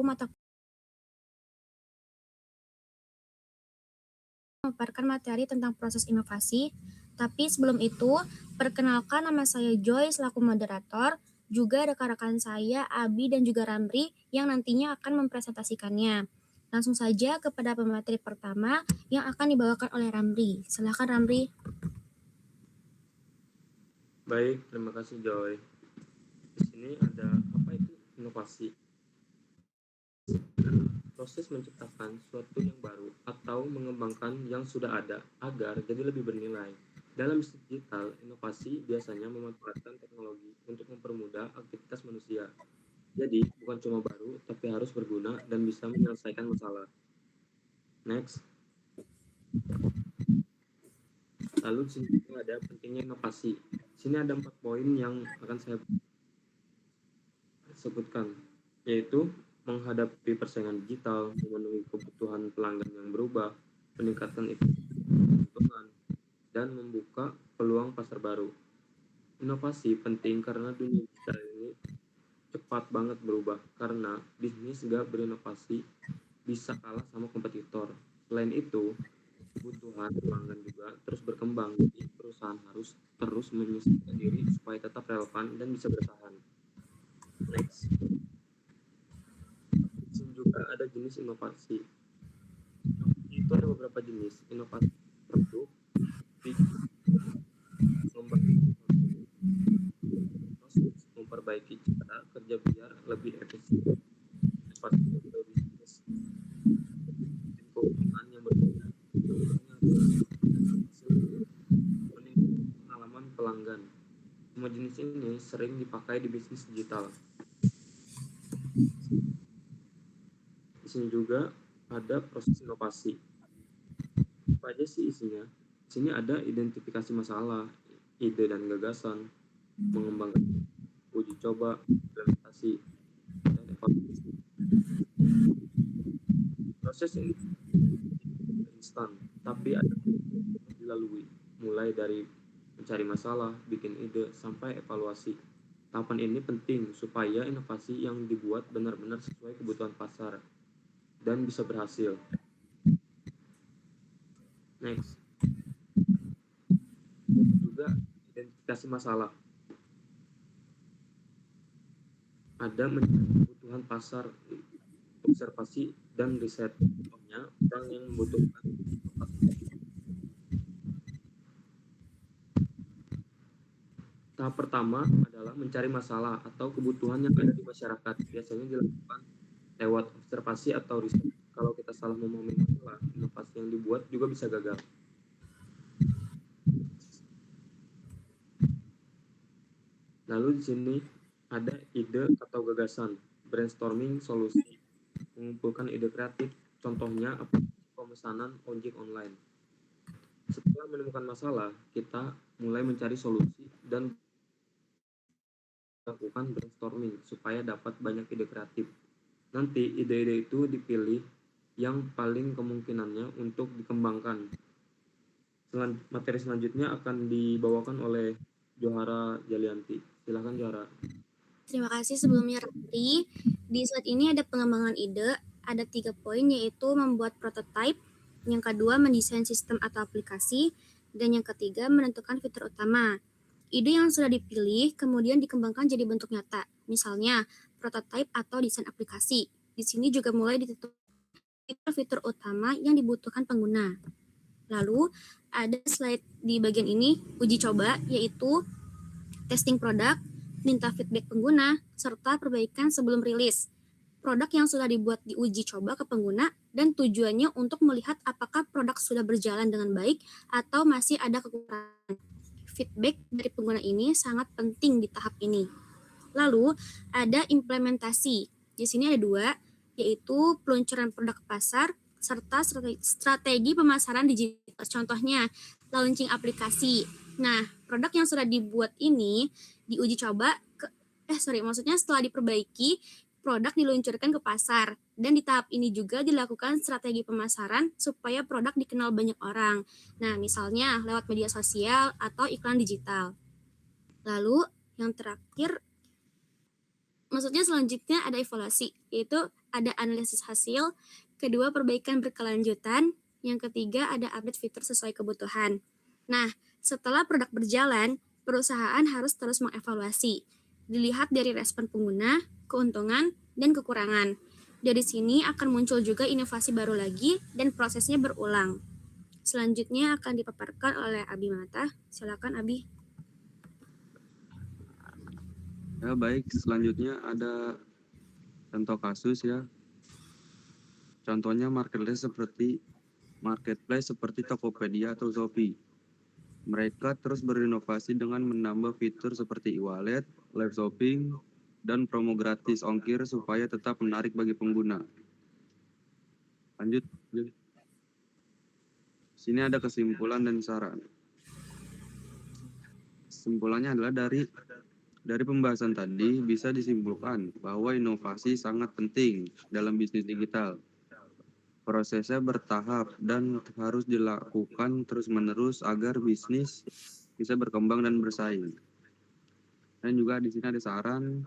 mata memaparkan materi tentang proses inovasi. Tapi sebelum itu, perkenalkan nama saya Joy selaku moderator, juga rekan-rekan saya Abi dan juga Ramri yang nantinya akan mempresentasikannya. Langsung saja kepada pemateri pertama yang akan dibawakan oleh Ramri. Silakan Ramri. Baik, terima kasih Joy. Di sini ada apa itu inovasi? Proses menciptakan sesuatu yang baru atau mengembangkan yang sudah ada agar jadi lebih bernilai. Dalam bisnis digital, inovasi biasanya memanfaatkan teknologi untuk mempermudah aktivitas manusia. Jadi, bukan cuma baru, tapi harus berguna dan bisa menyelesaikan masalah. Next. Lalu di sini juga ada pentingnya inovasi. Di sini ada 4 poin yang akan saya sebutkan, yaitu menghadapi persaingan digital, memenuhi kebutuhan pelanggan yang berubah, peningkatan keuntungan, dan membuka peluang pasar baru. Inovasi penting karena dunia digital ini cepat banget berubah, karena bisnis nggak berinovasi bisa kalah sama kompetitor. Selain itu, kebutuhan pelanggan juga terus berkembang, jadi perusahaan harus terus menyesuaikan diri supaya tetap relevan dan bisa bertahan. Next. Di sini juga ada jenis inovasi. Itu ada beberapa jenis inovasi produk, memperbaiki cara kerja biar lebih efisien, cepat bisnis, keuntungan yang berbeda, meningkatkan pengalaman pelanggan. Semua jenis ini sering dipakai di bisnis digital. Di sini juga ada proses inovasi. Apa aja sih isinya? Di sini ada identifikasi masalah, ide dan gagasan, mengembangkan, uji coba, implementasi, dan evaluasi. Proses ini instan, tapi ada yang dilalui, mulai dari mencari masalah, bikin ide, sampai evaluasi. Tahapan ini penting supaya inovasi yang dibuat benar-benar sesuai kebutuhan pasar dan bisa berhasil. Next. Juga identifikasi masalah. Ada kebutuhan pasar, observasi, dan riset. Contohnya, orang yang membutuhkan tahap pertama adalah mencari masalah atau kebutuhan yang ada di masyarakat. Biasanya dilakukan lewat observasi atau riset. Kalau kita salah memahami masalah, inovasi yang dibuat juga bisa gagal. Lalu di sini ada ide atau gagasan, brainstorming solusi, mengumpulkan ide kreatif, contohnya pemesanan ojek online. Setelah menemukan masalah, kita mulai mencari solusi dan lakukan brainstorming supaya dapat banyak ide kreatif. Nanti ide-ide itu dipilih yang paling kemungkinannya untuk dikembangkan. Materi selanjutnya akan dibawakan oleh Johara Jalianti. Silakan Johara. Terima kasih sebelumnya Ramri. Di slide ini ada pengembangan ide, ada 3 poin yaitu membuat prototype, yang kedua mendesain sistem atau aplikasi, dan yang ketiga menentukan fitur utama. Ide yang sudah dipilih kemudian dikembangkan jadi bentuk nyata, misalnya prototype atau desain aplikasi. Di sini juga mulai ditentukan fitur-fitur utama yang dibutuhkan pengguna. Lalu ada slide di bagian ini uji coba, yaitu testing produk, minta feedback pengguna, serta perbaikan sebelum rilis. Produk yang sudah dibuat diuji coba ke pengguna dan tujuannya untuk melihat apakah produk sudah berjalan dengan baik atau masih ada kekurangan. Feedback dari pengguna ini sangat penting di tahap ini. Lalu ada implementasi. Di sini ada 2, yaitu peluncuran produk ke pasar serta strategi pemasaran digital. Contohnya launching aplikasi. Nah, produk yang sudah dibuat ini diuji coba maksudnya setelah diperbaiki, produk diluncurkan ke pasar. Dan di tahap ini juga dilakukan strategi pemasaran supaya produk dikenal banyak orang. Nah, misalnya lewat media sosial atau iklan digital. Lalu yang terakhir, maksudnya selanjutnya ada evaluasi, yaitu ada analisis hasil, kedua perbaikan berkelanjutan, yang ketiga ada update fitur sesuai kebutuhan. Nah, setelah produk berjalan, perusahaan harus terus mengevaluasi. Dilihat dari respon pengguna, keuntungan, dan kekurangan. Dari sini akan muncul juga inovasi baru lagi dan prosesnya berulang. Selanjutnya akan dipaparkan oleh Abi Mata. Silakan Abi. Ya, baik. Selanjutnya ada contoh kasus ya. Contohnya marketplace seperti Tokopedia atau Shopee. Mereka terus berinovasi dengan menambah fitur seperti e-wallet, live shopping, dan promo gratis ongkir supaya tetap menarik bagi pengguna. Lanjut. Sini ada kesimpulan dan saran. Kesimpulannya adalah dari pembahasan tadi bisa disimpulkan bahwa inovasi sangat penting dalam bisnis digital. Prosesnya bertahap dan harus dilakukan terus-menerus agar bisnis bisa berkembang dan bersaing. Dan juga di sini ada saran,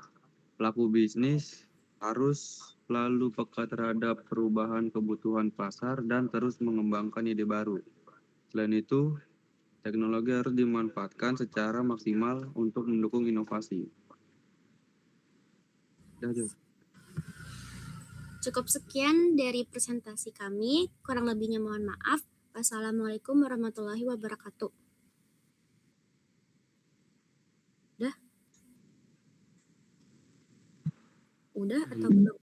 pelaku bisnis harus selalu peka terhadap perubahan kebutuhan pasar dan terus mengembangkan ide baru. Selain itu, teknologi harus dimanfaatkan secara maksimal untuk mendukung inovasi. Cukup sekian dari presentasi kami. Kurang lebihnya mohon maaf. Wassalamualaikum warahmatullahi wabarakatuh. Udah atau belum?